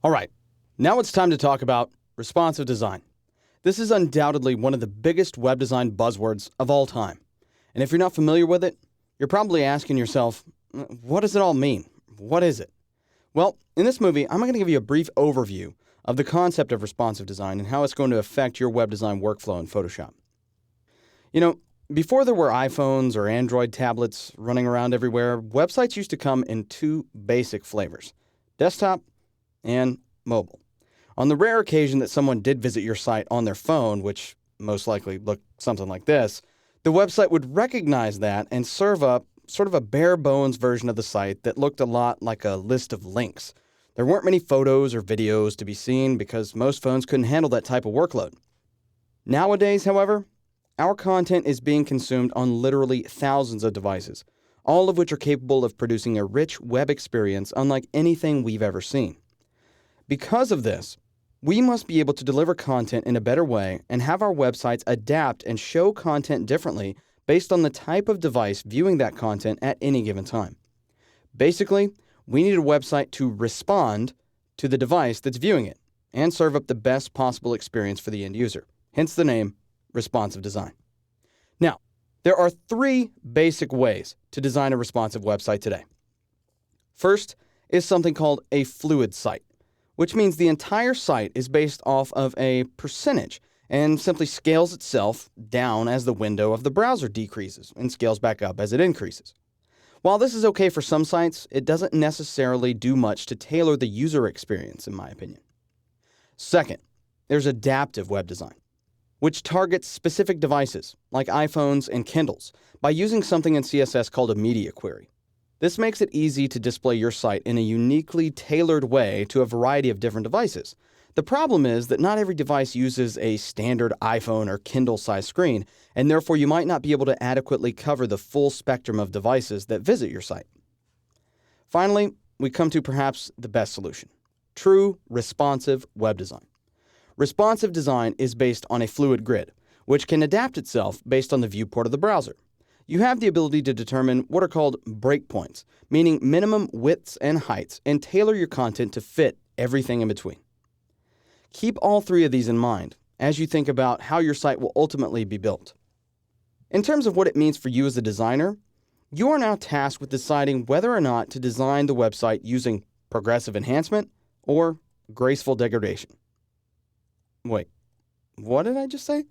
All right, now it's time to talk about responsive design. This is undoubtedly one of the biggest web design buzzwords of all time. And if you're not familiar with it, you're probably asking yourself, what does it all mean? What is it? Well, in this movie, I'm going to give you a brief overview of the concept of responsive design and how it's going to affect your web design workflow in Photoshop. Before there were iPhones or Android tablets running around everywhere, websites used to come in two basic flavors: desktop and mobile. On the rare occasion that someone did visit your site on their phone, which most likely looked something like this, the website would recognize that and serve up sort of a bare bones version of the site that looked a lot like a list of links. There weren't many photos or videos to be seen because most phones couldn't handle that type of workload. Nowadays, however, our content is being consumed on literally thousands of devices, all of which are capable of producing a rich web experience unlike anything we've ever seen. Because of this, we must be able to deliver content in a better way and have our websites adapt and show content differently based on the type of device viewing that content at any given time. Basically, we need a website to respond to the device that's viewing it and serve up the best possible experience for the end user, hence the name responsive design. Now, there are three basic ways to design a responsive website today. First is something called a fluid site, which means the entire site is based off of a percentage and simply scales itself down as the window of the browser decreases and scales back up as it increases. While this is okay for some sites, it doesn't necessarily do much to tailor the user experience, in my opinion. Second, there's adaptive web design, which targets specific devices like iPhones and Kindles by using something in CSS called a media query. This makes it easy to display your site in a uniquely tailored way to a variety of different devices. The problem is that not every device uses a standard iPhone or Kindle-sized screen, and therefore you might not be able to adequately cover the full spectrum of devices that visit your site. Finally, we come to perhaps the best solution: true responsive web design. Responsive design is based on a fluid grid, which can adapt itself based on the viewport of the browser. You have the ability to determine what are called breakpoints, meaning minimum widths and heights, and tailor your content to fit everything in between. Keep all three of these in mind as you think about how your site will ultimately be built. In terms of what it means for you as a designer, you are now tasked with deciding whether or not to design the website using progressive enhancement or graceful degradation. Wait, what did I just say?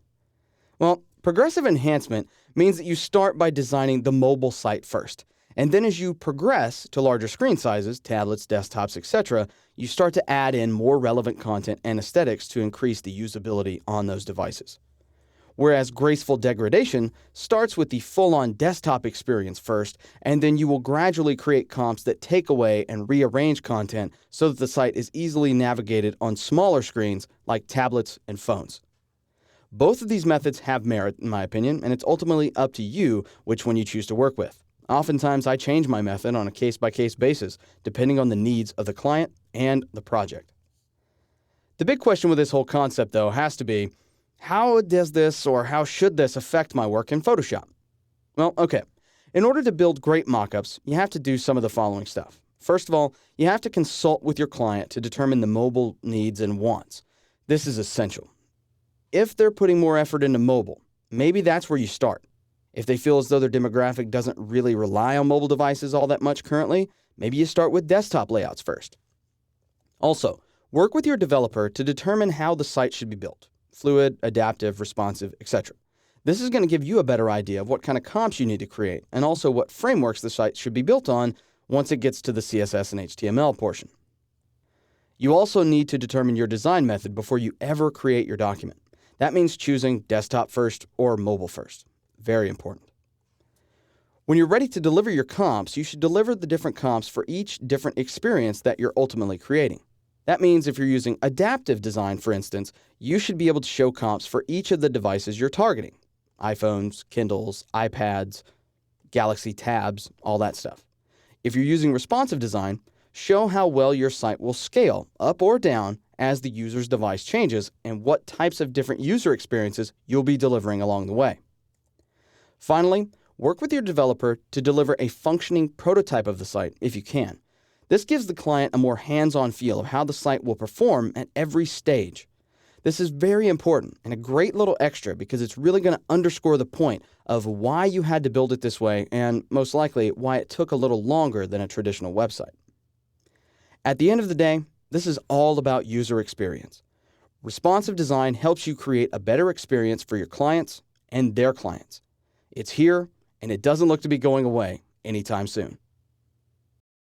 Well, progressive enhancement means that you start by designing the mobile site first, and then as you progress to larger screen sizes, tablets, desktops, etc., you start to add in more relevant content and aesthetics to increase the usability on those devices. Whereas graceful degradation starts with the full-on desktop experience first, and then you will gradually create comps that take away and rearrange content so that the site is easily navigated on smaller screens like tablets and phones. Both of these methods have merit, in my opinion, and it's ultimately up to you which one you choose to work with. Oftentimes, I change my method on a case-by-case basis, depending on the needs of the client and the project. The big question with this whole concept, though, has to be, how does this or how should this affect my work in Photoshop? Well, okay. In order to build great mockups, you have to do some of the following stuff. First of all, you have to consult with your client to determine the mobile needs and wants. This is essential. If they're putting more effort into mobile, maybe that's where you start. If they feel as though their demographic doesn't really rely on mobile devices all that much currently, maybe you start with desktop layouts first. Also, work with your developer to determine how the site should be built: fluid, adaptive, responsive, etc. This is going to give you a better idea of what kind of comps you need to create and also what frameworks the site should be built on once it gets to the CSS and HTML portion. You also need to determine your design method before you ever create your document. That means choosing desktop first or mobile first. Very important. When you're ready to deliver your comps, you should deliver the different comps for each different experience that you're ultimately creating. That means if you're using adaptive design, for instance, you should be able to show comps for each of the devices you're targeting: iPhones, Kindles, iPads, Galaxy Tabs, all that stuff. If you're using responsive design, show how well your site will scale up or down as the user's device changes and what types of different user experiences you'll be delivering along the way. Finally, work with your developer to deliver a functioning prototype of the site if you can. This gives the client a more hands-on feel of how the site will perform at every stage. This is very important and a great little extra because it's really going to underscore the point of why you had to build it this way and, most likely, why it took a little longer than a traditional website. At the end of the day, this is all about user experience. Responsive design helps you create a better experience for your clients and their clients. It's here, and it doesn't look to be going away anytime soon.